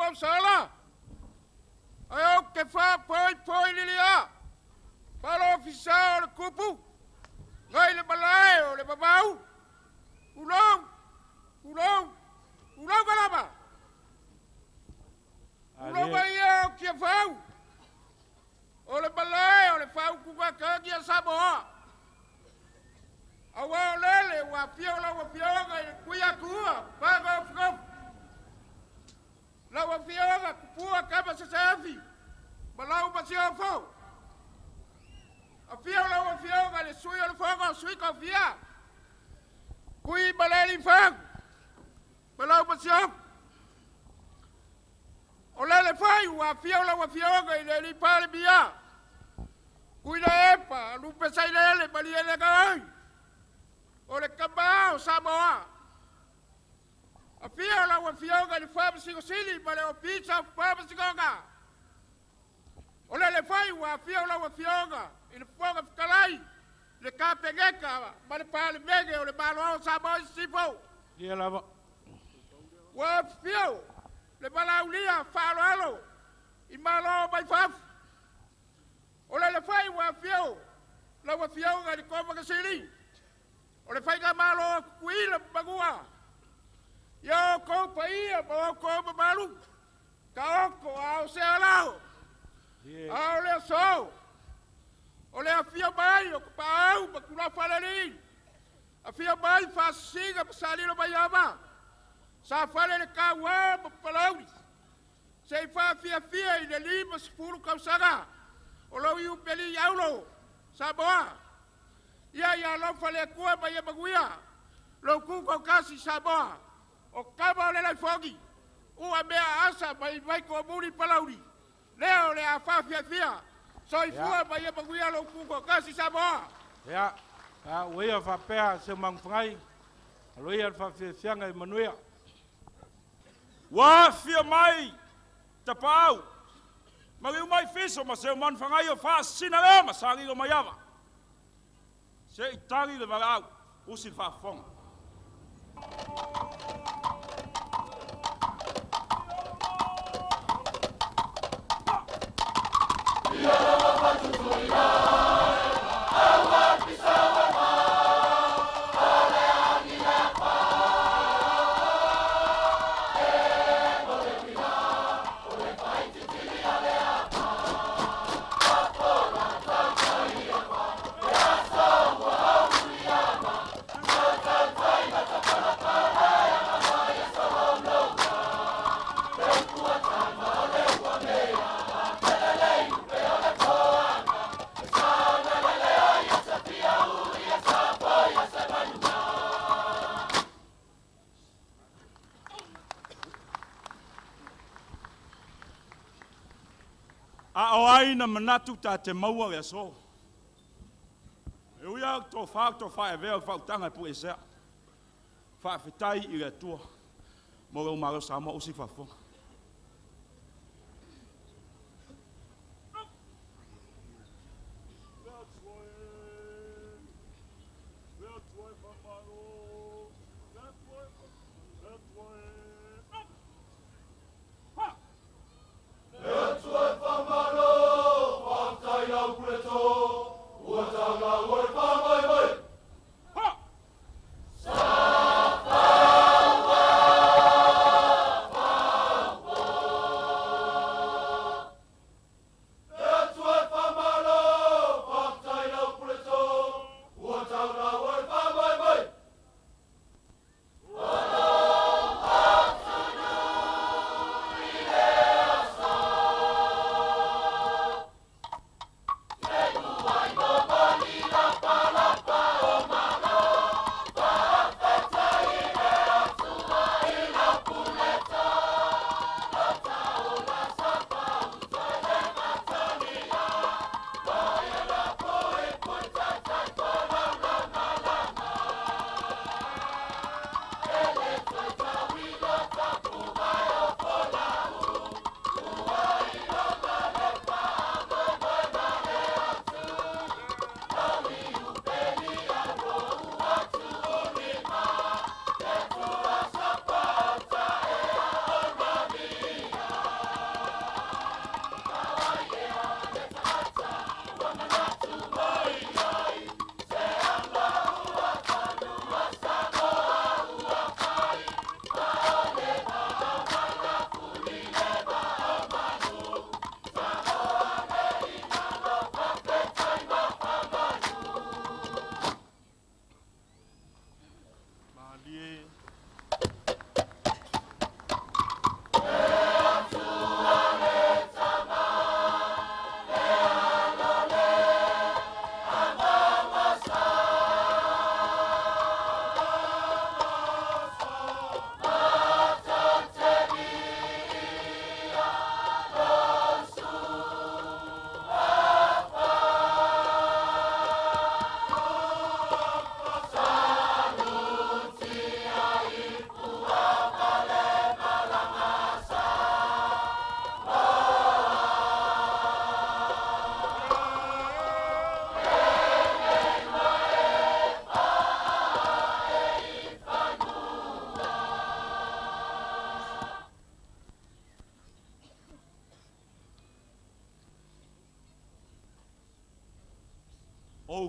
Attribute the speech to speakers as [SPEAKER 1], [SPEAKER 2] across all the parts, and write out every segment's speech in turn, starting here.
[SPEAKER 1] o sala. Ai o ke fa poi lilia. Palo ofisa o le kupu. Ngai le balai o le babau. Ulong kalama. Ulong ia o kia fau. O le balai o le fau kuka kia Samoa. Awa o lele wa pia o lawa pionga i kuia kua. Paga o fukop. Lawa pionga kupua kama sasafi. Malau pasi o fau. A pia o lawa pionga le sui o le fonga o sui ka pia. Kui baleli fang. Malau pasi o. O lele fai wa pia o lawa pionga i le li pale bia. Kui na epa, lupe sai lele bali ele kai. O le kama o Samoa. A pia o lawa pionga ni fama singo sili, ma le o pizza fama singonga. O le fai wa pia o lawa pionga, i le fonga fikalai, le ka pengeka, ma le pale mege o le malo o Samoa i sifo.
[SPEAKER 2] Ia lava.
[SPEAKER 1] Wa pia o, le malaulia falo alo, i malo mai faf. O le fai wa pia o, lawa pionga ni koma kasili. O le fai ka malo kuila bagua. Yo ko paia mo ko malu. Ka oko ao se alao. Ao le so. O le afia mai o pa au pa kula falali. Afia mai fa singa pa salilo mai ama. Sa fale le ka wa pa palauri. Se fa fia i le lima sfuru kausaga. O lo iu peli yaulo. Sa boa. Ia lo fale kua mai e maguia. Lo kuko kasi Samoa. O kama o le lai fogi. Ua mea asa mai ko muri palauri. Leo le a fia. So i fua mai e maguia lo kuko kasi Samoa.
[SPEAKER 2] Ia. Uia whapea se mangwhangai. Aloia whawhianga i manuia. Wa fia mai. Tapau. Mariu mai fiso ma se mangwhangai o whaasina lea ma sangi o mai awa. Se i tangi le marau, usi whaafonga. Aina manatu ta te maua le so. E uia to fa e vea fa tanga pu esa. Fa fitai i le tua. Mo lo malo sama usi fa fo.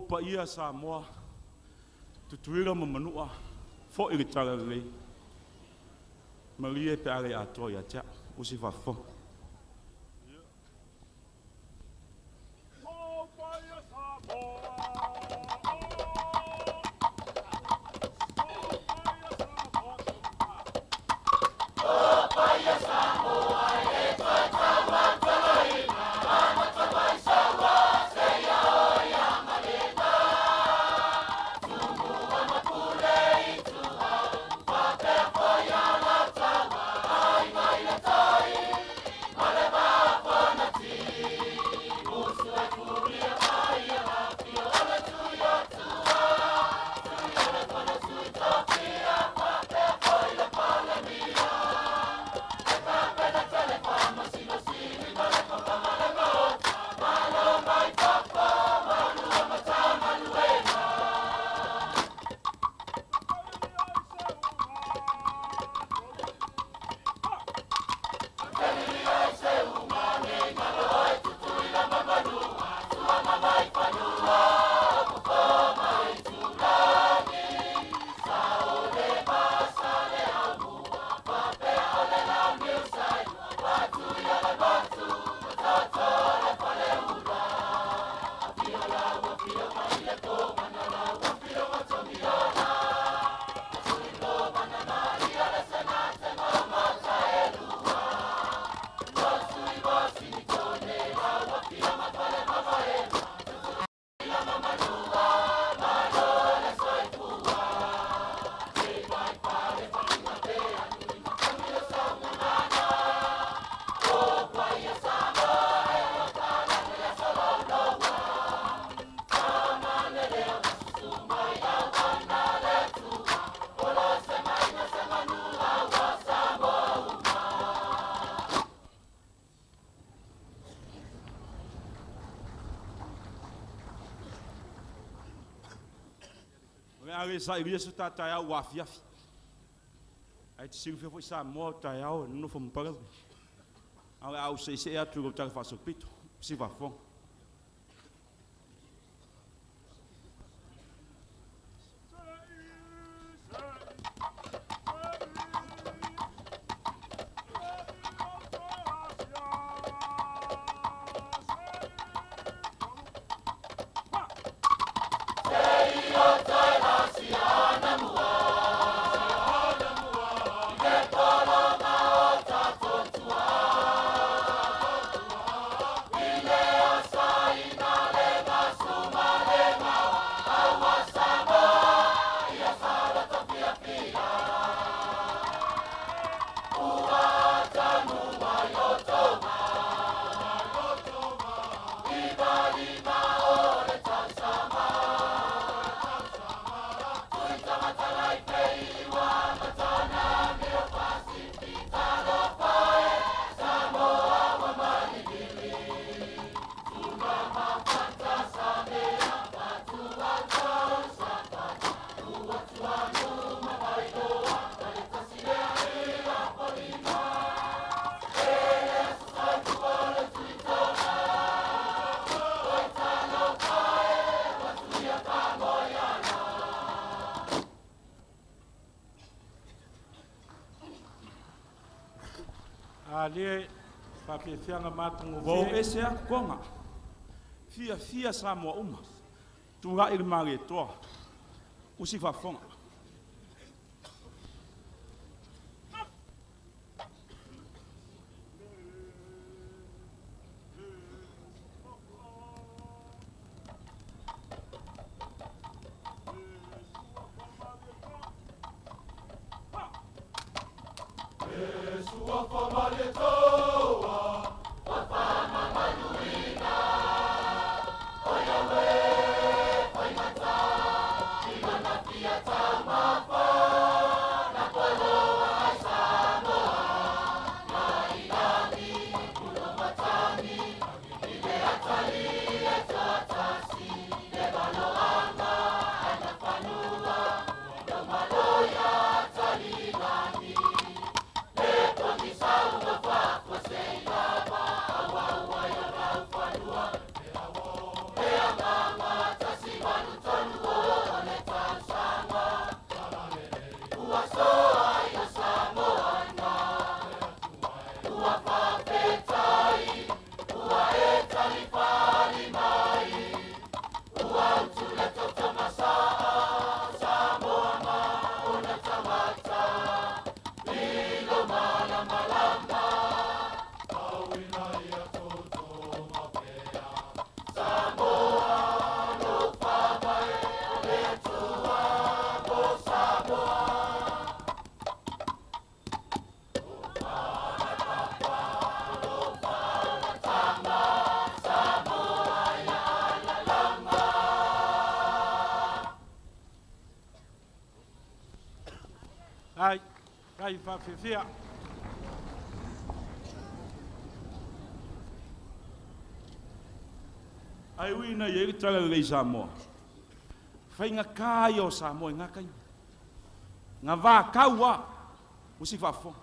[SPEAKER 2] pa ia Samoa tutuira mamanua fo i tara rei Maria pe ale ato ia tia usi fa fo sa iria su tata ya wa fiafi ai tsi fo fo sa mo ta ya no fo mpara au se ya tu go ta fa so pito si va fo
[SPEAKER 3] Ale papi fianga matungu
[SPEAKER 2] vo ese a konga fia sa mo uma tu ga il mari to usi fa fonga
[SPEAKER 4] Salva
[SPEAKER 3] ai whawhiwhia.
[SPEAKER 2] Ai wina i eri tala rei Samoa. Whainga kai o Samoa ngā kai. Ngā wā kaua usi whafo.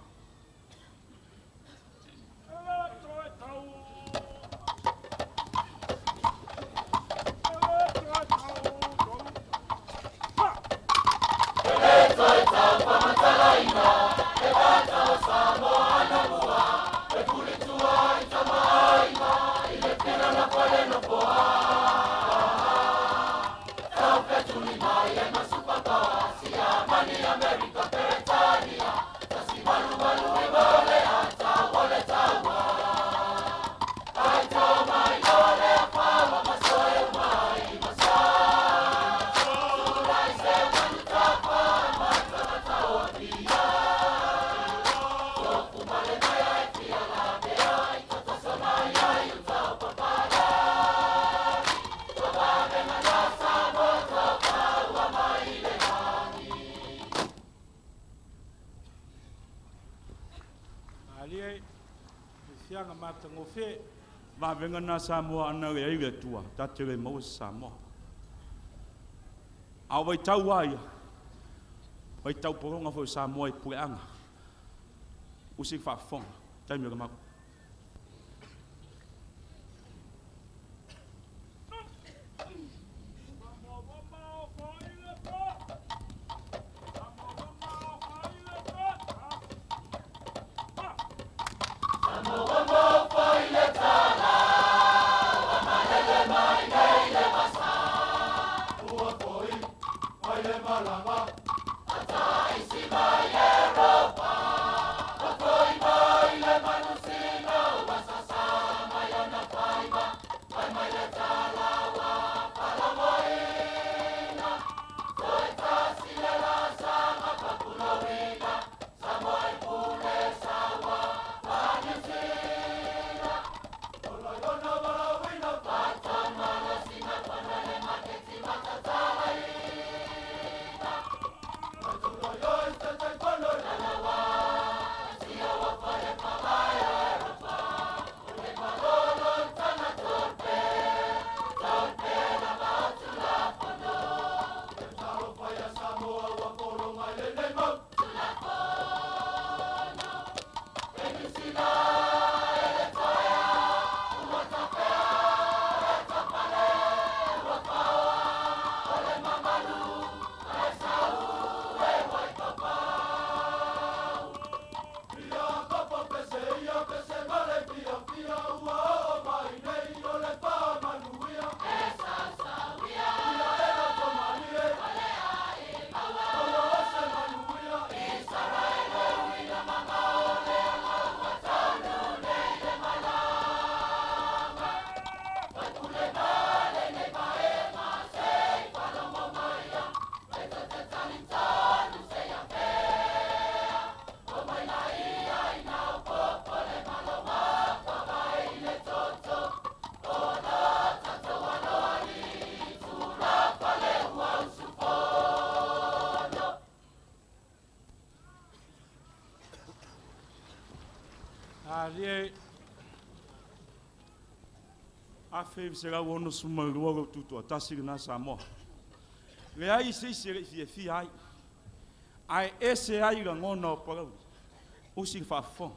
[SPEAKER 2] Ma venga na Samoa ana le ai le tua, ta te le mo Samoa. A vai tau ai. Vai tau poronga fo Samoa I puanga. Usi fa fon, tai me ma. Afe sera wono suma ruo tutu atasi na Samoa. Le ai se fi ai. Ai ese ai la ngona para. Usi fa fon.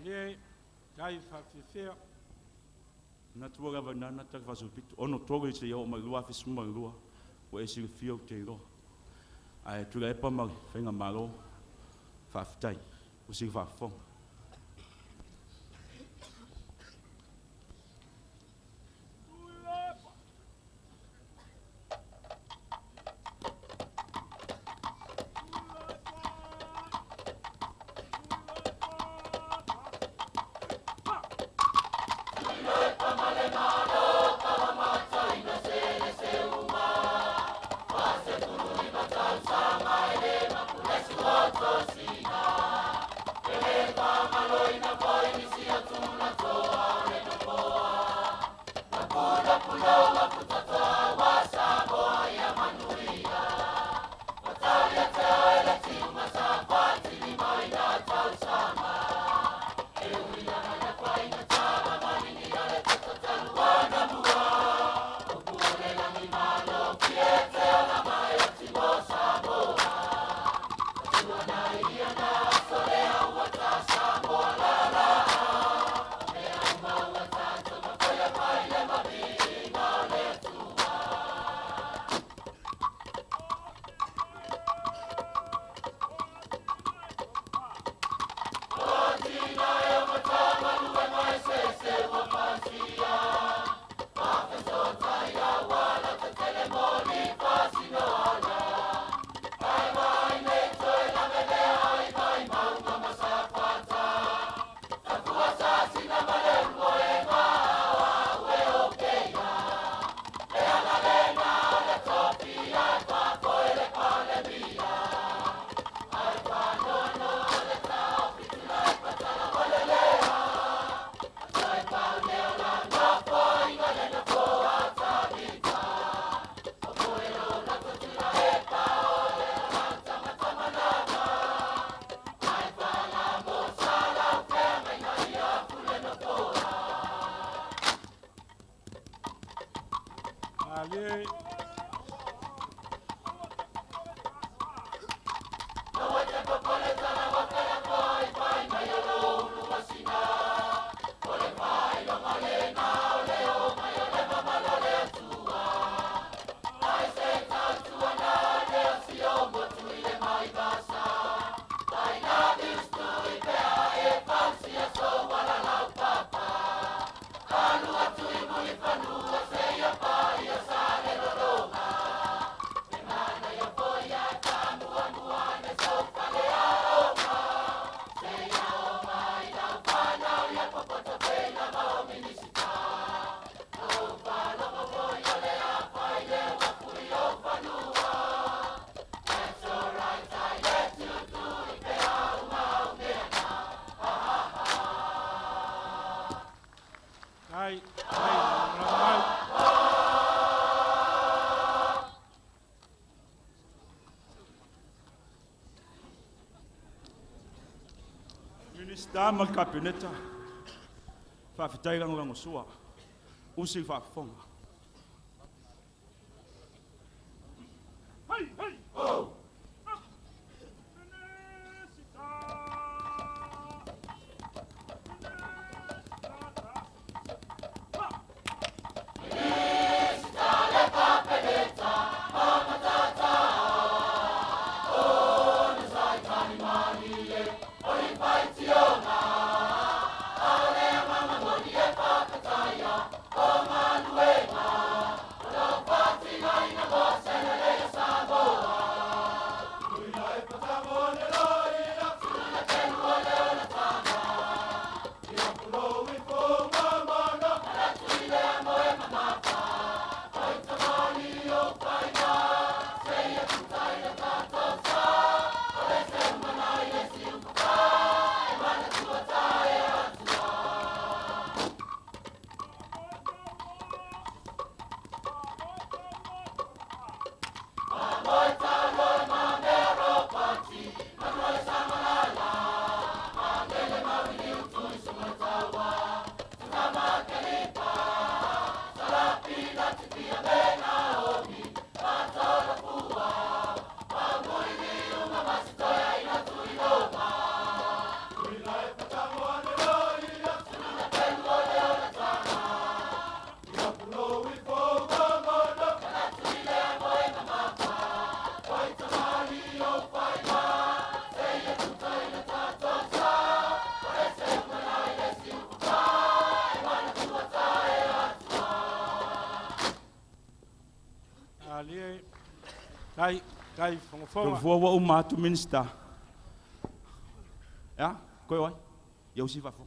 [SPEAKER 3] Ale, kai whawhiwhia.
[SPEAKER 2] Na tua gava nana tak vasupito. Ono togo i se iau mailua fisu mailua. O e siri fio te iro. Ai tura e pa mari, whenga malo. Whawhitai. O siri whawhong.
[SPEAKER 3] Ale, kai, ramai.
[SPEAKER 2] Minista mal kabineta. Whawhitai rangorango sua. O siri whawhonga.
[SPEAKER 4] Away!
[SPEAKER 3] alie kai fonga
[SPEAKER 2] Vua wa umatu minister. Ya, koe oi. Yau si fafo.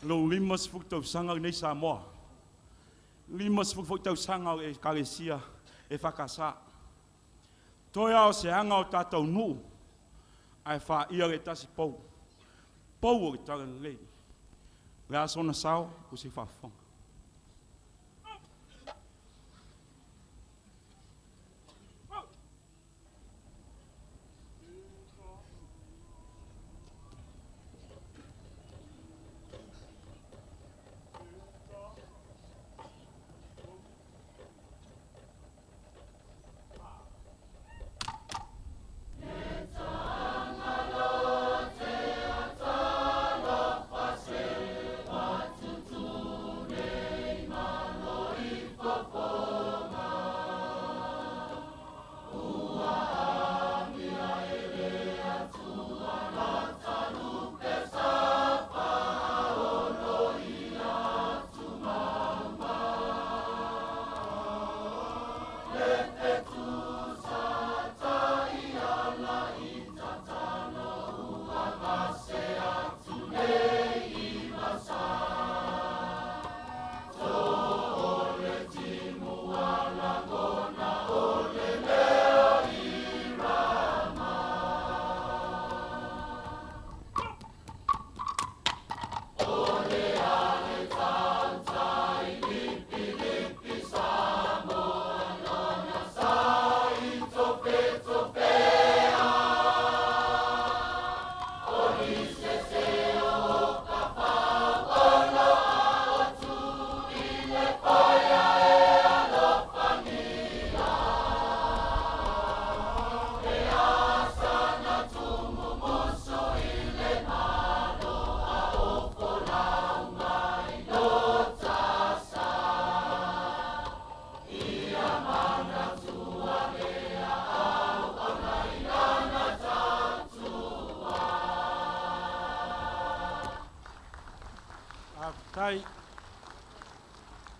[SPEAKER 2] Lo limas fuk tau sanga nei Samoa. Limas fuk tau sanga e Kalesia e whakasa. Toia o se anga o tātou nu. Ai wha ia re tasi pou. Pou o ke tara lei. Rea sona sao o se whawhanga.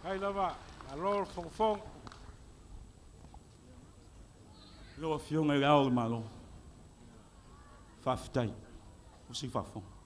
[SPEAKER 3] Kai lava, a lor fong.
[SPEAKER 2] Lo fionga e rao malo. Whawhitai. O si whawhong.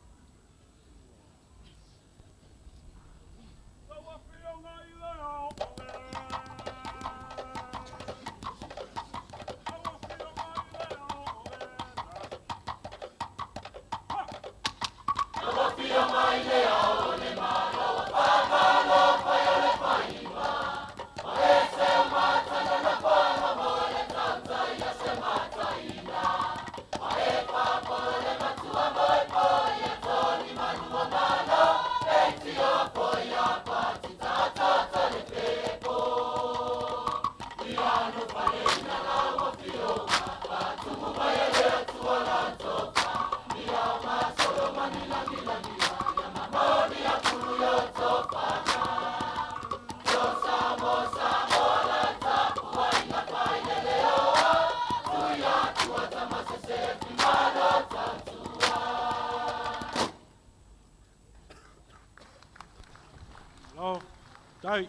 [SPEAKER 3] Dai.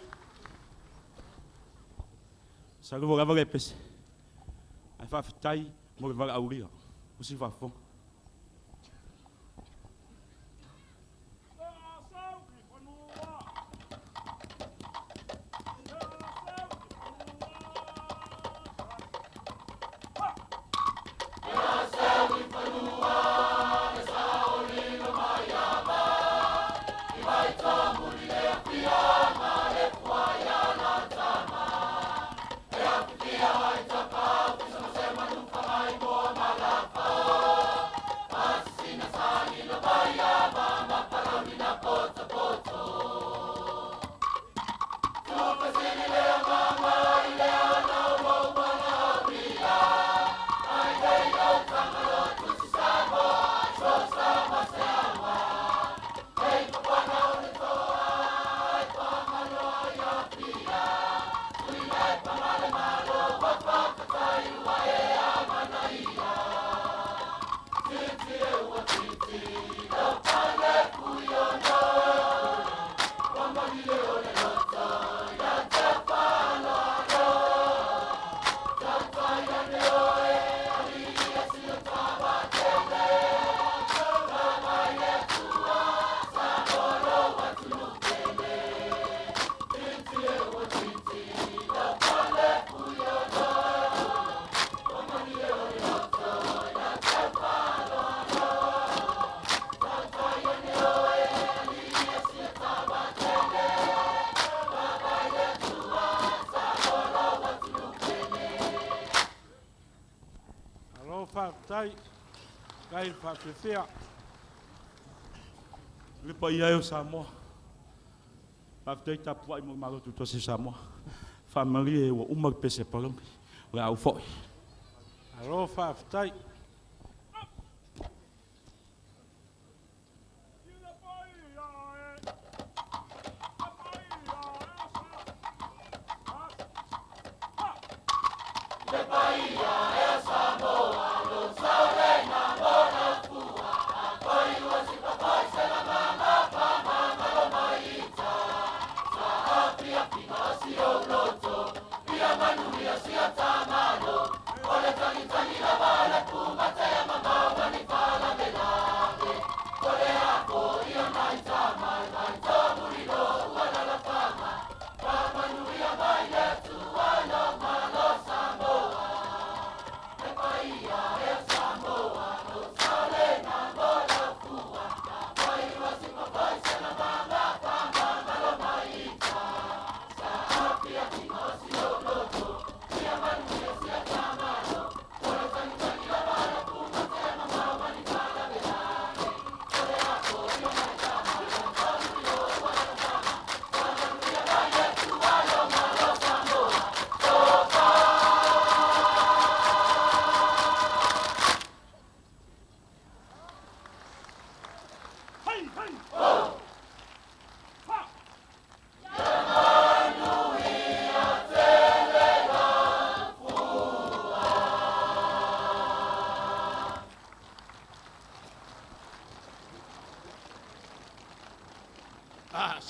[SPEAKER 2] Saru mo gava pese. Ai whawhitai mo gava auria. O si whawhong.
[SPEAKER 3] whaatai, kai whaafewhea.
[SPEAKER 2] Le pa ia o Samoa. Whaatai tapua i mo marotu tosi Samoa. Whaamari e wa umar pese palami. Wa au foi.
[SPEAKER 3] Alo whaatai.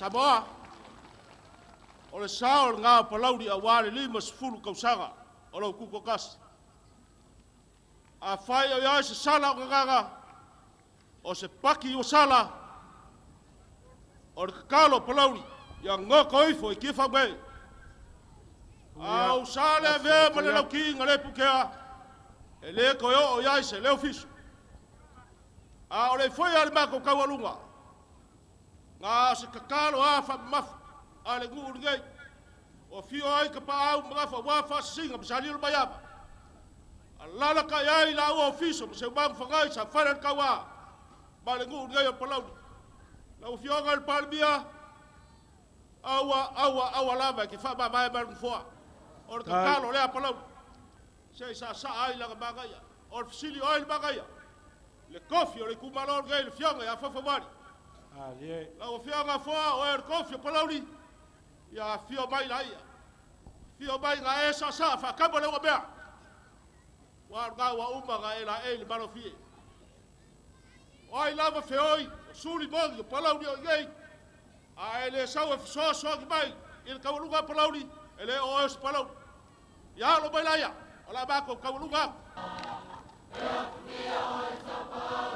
[SPEAKER 4] Samoa, o le sao ngā palauri a wāre lima sifuru kausanga o lau kuko kasi. A whai o iai se sala o nganga, o se paki o sala, o le kakalo palauri, ia ngoko ifo i kifa mei. Au sale vea ma le lau ki ngā lepu kea, e le koe o iai se leo fisu. A o le fwoi ale mako kaualunga, ngā se kakalo a whamafu, a le ngu urigei, o fio ai ka pa au mga wafa singa, msani ulu mayama. A lala ka iai la ua ofiso, mse umangu whangai sa whanan kawa, ma le ngu urigei o palauni. La u fio ngai palimia, aua lava, ki wha mai maru fua. O le kakalo lea palauni. Se sa ai langa magaia, o le fisili o ai magaia. Le kofi o le kumalor gai le fionga ya whawhawari. La o fionga fua o e le kofi o palauni, ia fio mai la ia. Fio mai ngā e sa whakama lewa mea. Wa ngā wa umaga e la e li maro fie. O ai lava feoi, o suri mongi o palauni o iei. A e le sau e fisoa ki mai, i le kawaluga palauni, e le o eus palauni. Ia lo mai la ia, o la mako kawaluga. Ia pia o e tapa.